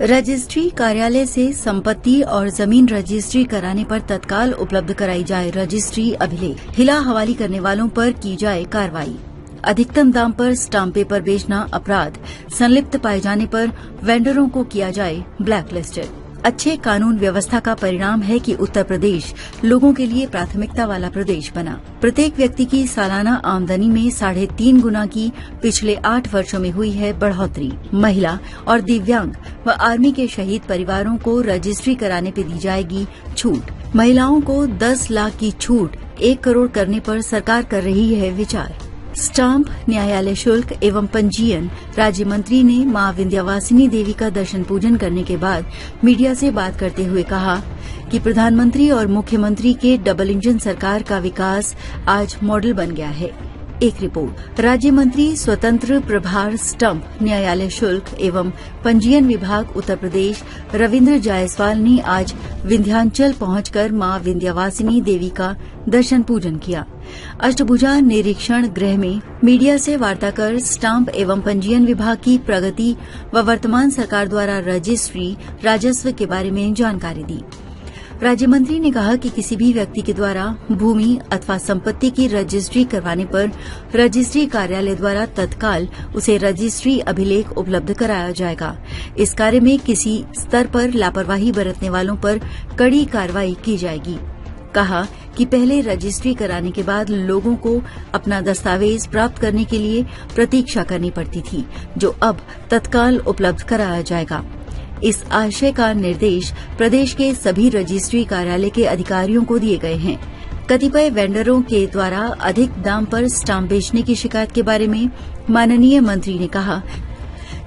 Registry कार्यालय से संपत्ति और जमीन रजिस्ट्री कराने पर तत्काल उपलब्ध कराई जाए रजिस्ट्री अभिलेख। हिला हवाली करने वालों पर की जाए कार्रवाई। अधिकतम दाम पर स्टाम्प पेपर बेचना अपराध। संलिप्त पाए जाने पर वेंडरों को किया जाए ब्लैक लिस्टेड। अच्छे कानून व्यवस्था का परिणाम है कि उत्तर प्रदेश लोगों के लिए प्राथमिकता वाला प्रदेश बना। प्रत्येक व्यक्ति की सालाना आमदनी में 3.5 गुना की पिछले 8 वर्षों में हुई है बढ़ोतरी। महिला और दिव्यांग व आर्मी के शहीद परिवारों को रजिस्ट्री कराने पर दी जाएगी छूट। महिलाओं को 10 लाख की छूट 1 करोड़ करने पर सरकार कर रही है विचार। स्टाम्प, न्यायालय शुल्क एवं पंजीयन राज्य मंत्री ने मां विंध्यवासिनी देवी का दर्शन पूजन करने के बाद मीडिया से बात करते हुए कहा कि प्रधानमंत्री और मुख्यमंत्री के डबल इंजन सरकार का विकास आज मॉडल बन गया है। एक रिपोर्ट। राज्य मंत्री स्वतंत्र प्रभार स्टम्प, न्यायालय शुल्क एवं पंजीयन विभाग उत्तर प्रदेश रविन्द्र जायसवाल ने आज विंध्याचल पहुंचकर मां विंध्यवासिनी देवी का दर्शन पूजन किया। अष्टभुजा निरीक्षण गृह में मीडिया से वार्ता कर स्टाम्प एवं पंजीयन विभाग की प्रगति व वर्तमान सरकार द्वारा रजिस्ट्री राजस्व के बारे में जानकारी दी। राज्य मंत्री ने कहा कि किसी भी व्यक्ति के द्वारा भूमि अथवा संपत्ति की रजिस्ट्री करवाने पर रजिस्ट्री कार्यालय द्वारा तत्काल उसे रजिस्ट्री अभिलेख उपलब्ध कराया जाएगा। इस कार्य में किसी स्तर पर लापरवाही बरतने वालों पर कड़ी कार्रवाई की जाएगी। कहा कि पहले रजिस्ट्री कराने के बाद लोगों को अपना दस्तावेज प्राप्त करने के लिए प्रतीक्षा करनी पड़ती थी, जो अब तत्काल उपलब्ध कराया जाएगा। इस आशय का निर्देश प्रदेश के सभी रजिस्ट्री कार्यालय के अधिकारियों को दिए गए हैं। कतिपय वेंडरों के द्वारा अधिक दाम पर स्टाम्प बेचने की शिकायत के बारे में माननीय मंत्री ने कहा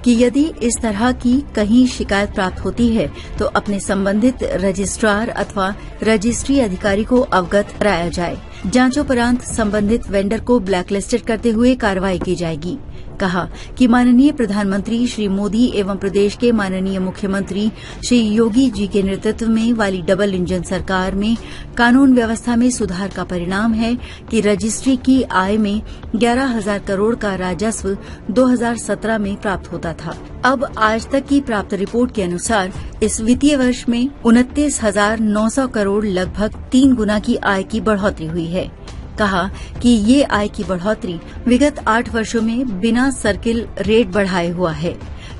कि यदि इस तरह की कहीं शिकायत प्राप्त होती है तो अपने संबंधित रजिस्ट्रार अथवा रजिस्ट्री अधिकारी को अवगत कराया जाए। जांचोपरांत संबंधित वेंडर को ब्लैकलिस्टेड करते हुए कार्रवाई की जाएगी। कहा कि माननीय प्रधानमंत्री श्री मोदी एवं प्रदेश के माननीय मुख्यमंत्री श्री योगी जी के नेतृत्व में वाली डबल इंजन सरकार में कानून व्यवस्था में सुधार का परिणाम है कि रजिस्ट्री की आय में 11,000 करोड़ का राजस्व 2017 में प्राप्त होता था। अब आज तक की प्राप्त रिपोर्ट के अनुसार इस वित्तीय वर्ष में 29,900 करोड़ लगभग 3 गुना की आय की बढ़ोतरी हुई है। कहा कि ये आय की बढ़ोतरी विगत 8 वर्षों में बिना सर्किल रेट बढ़ाए हुआ है।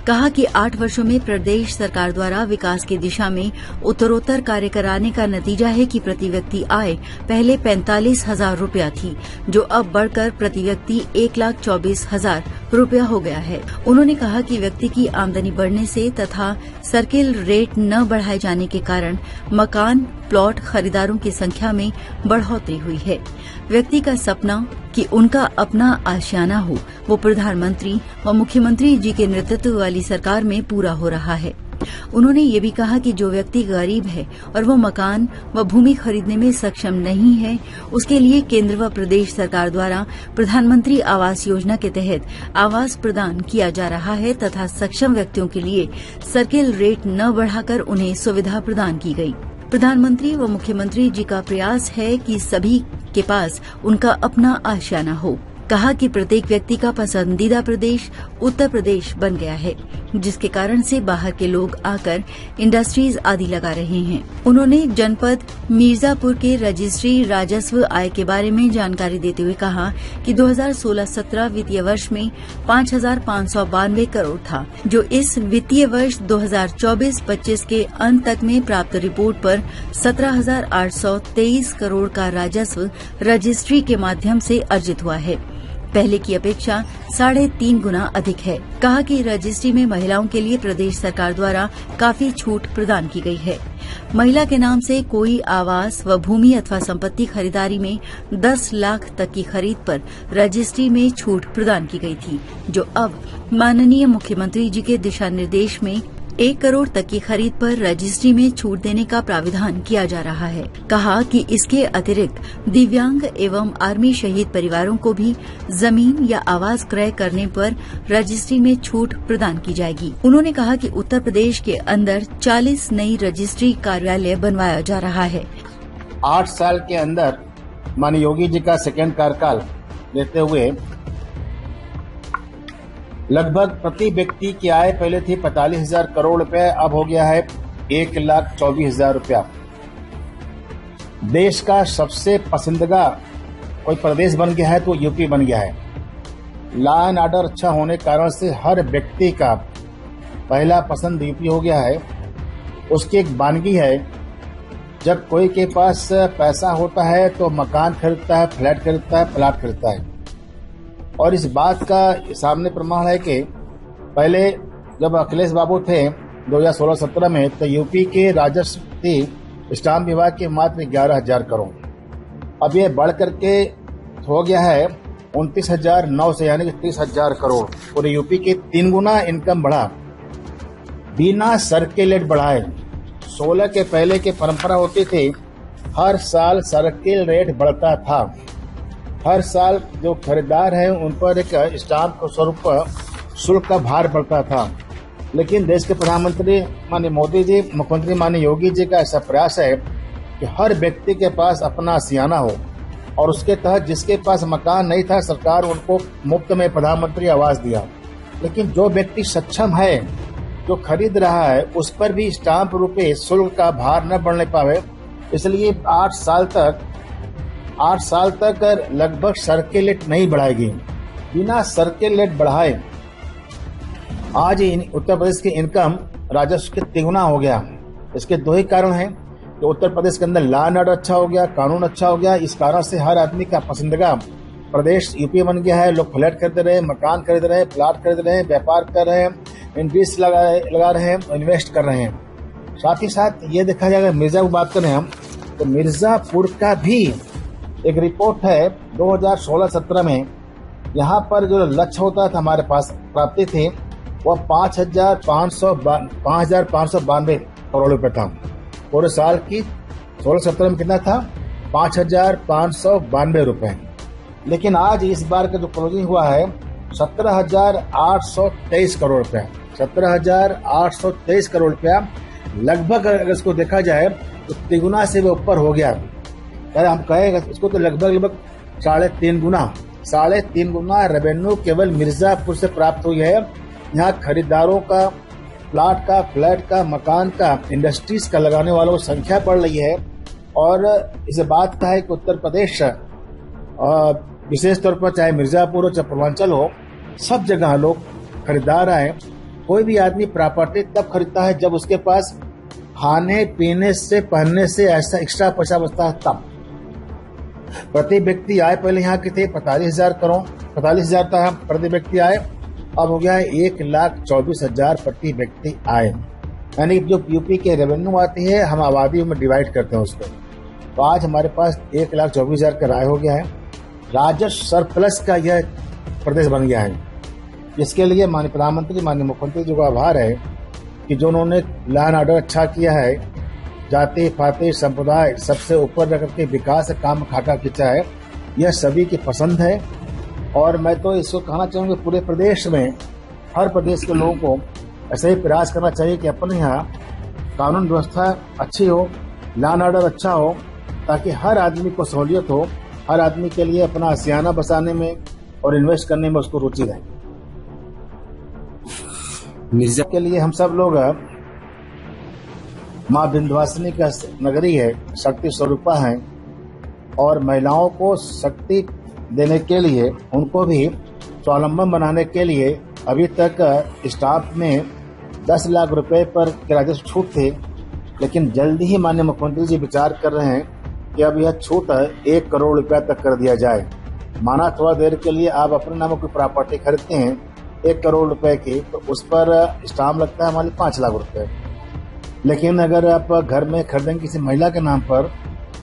कहा कि 8 वर्षों में प्रदेश सरकार द्वारा विकास की दिशा में उत्तरोत्तर कार्य कराने का नतीजा है कि प्रति व्यक्ति आय पहले 45,000 रुपया थी, जो अब बढ़कर प्रति व्यक्ति 1,24,000 रुपया हो गया है। उन्होंने कहा कि व्यक्ति की आमदनी बढ़ने से तथा सर्किल रेट न बढ़ाए जाने के कारण मकान प्लॉट खरीदारों की संख्या में बढ़ोतरी हुई है। व्यक्ति का सपना कि उनका अपना आशियाना हो, वो प्रधानमंत्री व मुख्यमंत्री जी के नेतृत्व वाली सरकार में पूरा हो रहा है। उन्होंने ये भी कहा कि जो व्यक्ति गरीब है और वो मकान व भूमि खरीदने में सक्षम नहीं है, उसके लिए केंद्र व प्रदेश सरकार द्वारा प्रधानमंत्री आवास योजना के तहत आवास प्रदान किया जा रहा है तथा सक्षम व्यक्तियों के लिए सर्किल रेट न बढ़ाकर उन्हें सुविधा प्रदान की गई। प्रधानमंत्री व मुख्यमंत्री जी का प्रयास है कि सभी के पास उनका अपना आशियाना हो। कहा कि प्रत्येक व्यक्ति का पसंदीदा प्रदेश उत्तर प्रदेश बन गया है, जिसके कारण से बाहर के लोग आकर इंडस्ट्रीज आदि लगा रहे हैं। उन्होंने जनपद मिर्जापुर के रजिस्ट्री राजस्व आय के बारे में जानकारी देते हुए कहा कि 2016-17 वित्तीय वर्ष में 5,592 करोड़ था, जो इस वित्तीय वर्ष 2024-25 के अंत तक में प्राप्त रिपोर्ट पर 17,823 करोड़ का राजस्व रजिस्ट्री के माध्यम से अर्जित हुआ है। पहले की अपेक्षा 3.5 गुना अधिक है। कहा कि रजिस्ट्री में महिलाओं के लिए प्रदेश सरकार द्वारा काफी छूट प्रदान की गई है। महिला के नाम से कोई आवास व भूमि अथवा संपत्ति खरीदारी में 10 लाख तक की खरीद पर रजिस्ट्री में छूट प्रदान की गई थी, जो अब माननीय मुख्यमंत्री जी के दिशा निर्देश में 1 करोड़ तक की खरीद पर रजिस्ट्री में छूट देने का प्राविधान किया जा रहा है। कहा कि इसके अतिरिक्त दिव्यांग एवं आर्मी शहीद परिवारों को भी जमीन या आवास क्रय करने पर रजिस्ट्री में छूट प्रदान की जाएगी। उन्होंने कहा कि उत्तर प्रदेश के अंदर 40 नई रजिस्ट्री कार्यालय बनवाया जा रहा है। 8 साल के अंदर माननीय योगी जी का सेकेंड कार्यकाल लेते हुए लगभग प्रति व्यक्ति की आय पहले थी 45,000 करोड़ रुपए, अब हो गया है 1,24,000 रुपया। देश का सबसे पसंदीदा कोई प्रदेश बन गया है तो यूपी बन गया है। लॉ एंड ऑर्डर अच्छा होने के कारण से हर व्यक्ति का पहला पसंद यूपी हो गया है। उसकी एक वानगी है, जब कोई के पास पैसा होता है तो मकान खरीदता है, फ्लैट खरीदता है, प्लाट खरीदता है। और इस बात का सामने प्रमाण है कि पहले जब अखिलेश बाबू थे 2016-17 में, तो यूपी के राजस्व थी स्टाम्प विभाग के मात्र 11,000 करोड़। अब ये बढ़ करके हो गया है 29,900 से, यानी कि 30,000 करोड़। पूरे यूपी के 3 गुना इनकम बढ़ा बिना सर्किल बढ़ाए। 16 के पहले की परंपरा होती थी, हर साल सर्किल रेट बढ़ता था। हर साल जो खरीदार हैं उन पर एक स्टाम्प के स्वरूप शुल्क का भार बढ़ता था। लेकिन देश के प्रधानमंत्री माननीय मोदी जी, मुख्यमंत्री माननीय योगी जी का ऐसा प्रयास है कि हर व्यक्ति के पास अपना सियाना हो, और उसके तहत जिसके पास मकान नहीं था, सरकार उनको मुफ्त में प्रधानमंत्री आवास दिया। लेकिन जो व्यक्ति सक्षम है, जो खरीद रहा है, उस पर भी स्टाम्प रूपे शुल्क का भार न बढ़ने पावे, इसलिए 8 साल तक लगभग सर्किल रेट नहीं बढ़ाएगी। बिना सर्किल रेट बढ़ाए आज उत्तर प्रदेश की इनकम राजस्व के 3 गुना हो गया। इसके 2 ही कारण हैं कि उत्तर प्रदेश के अंदर लॉ एंड ऑर्डर अच्छा हो गया, कानून अच्छा हो गया। इस कारण से हर आदमी का पसंदीदा प्रदेश यूपी बन गया है। लोग फ्लैट खरीद रहे हैं, मकान खरीद रहे हैं, प्लाट खरीद रहे हैं, व्यापार कर रहे हैं, इन्वेस्ट लगा रहे हैं, इन्वेस्ट कर रहे हैं। साथ ही साथ ये देखा जाएगा, मिर्जापुर बात करें हम तो मिर्जापुर का भी एक रिपोर्ट है 2016-17 में। यहाँ पर जो लक्ष्य होता था, हमारे पास प्राप्ति थी, वह 5,592 करोड़ रुपए था। पूरे साल की 16-17 में कितना था? 5,592 रुपए। लेकिन आज इस बार का जो क्लोजिंग हुआ है 17,823 करोड़ रुपया। 17,823 करोड़ रुपया लगभग, अगर इसको देखा जाए तो 3 गुना से भी ऊपर हो गया। यार हम कहेंगे इसको तो लगभग 3.5 गुना रेवेन्यू केवल मिर्जापुर से प्राप्त हुई है। यहाँ खरीदारों का, प्लाट का, फ्लैट का, मकान का, इंडस्ट्रीज का लगाने वालों की संख्या बढ़ रही है। और इस बात का है कि उत्तर प्रदेश विशेष तौर पर चाहे मिर्जापुर हो चाहे पूर्वांचल हो, सब जगह लोग खरीदार आए। कोई भी आदमी प्रॉपर्टी तब खरीदता है जब उसके पास खाने पीने से, पहनने से ऐसा एक्स्ट्रा पैसा बचता है तब। प्रति व्यक्ति आय पहले यहाँ के थे 45,000 था प्रति व्यक्ति आय, अब हो गया है 1,24,000 प्रति व्यक्ति आय। यानी जो यूपी के रेवेन्यू आती है, हम आबादी में डिवाइड करते हैं उसको, तो आज हमारे पास 1,24,000 का आय हो गया है। राजस्व सरप्लस का यह प्रदेश बन गया है, जिसके लिए माननीय प्रधानमंत्री, माननीय मुख्यमंत्री जी को आभार है कि जो उन्होंने लॉ एंड ऑर्डर अच्छा किया है, जाति पाति संप्रदाय सबसे ऊपर रख के विकास काम खाका खींचा है, यह सभी की पसंद है। और मैं तो इसको कहना चाहूँगा, पूरे प्रदेश में हर प्रदेश के लोगों को ऐसे ही प्रयास करना चाहिए कि अपने यहाँ कानून व्यवस्था अच्छी हो, लॉ एंड ऑर्डर अच्छा हो, ताकि हर आदमी को सहूलियत हो, हर आदमी के लिए अपना सियाना बसाने में और इन्वेस्ट करने में उसको रुचि रहे। मिर्जा के लिए हम सब लोग माँ विंध्यवासिनी का नगरी है, शक्ति स्वरूपा है, और महिलाओं को शक्ति देने के लिए, उनको भी स्वावलंबन बनाने के लिए अभी तक स्टाफ में 10 लाख रुपए पर राजस्व छूट थे। लेकिन जल्दी ही माननीय मुख्यमंत्री जी विचार कर रहे हैं कि अब यह छूट 1 करोड़ रुपया तक कर दिया जाए। माना थोड़ा देर के लिए आप अपने नाम कोई प्रॉपर्टी खरीदते हैं 1 करोड़ रुपए की, तो उस पर स्टाम्प लगता है हमारे 5 लाख रुपए। लेकिन अगर आप घर में खरीदेंगे किसी महिला के नाम पर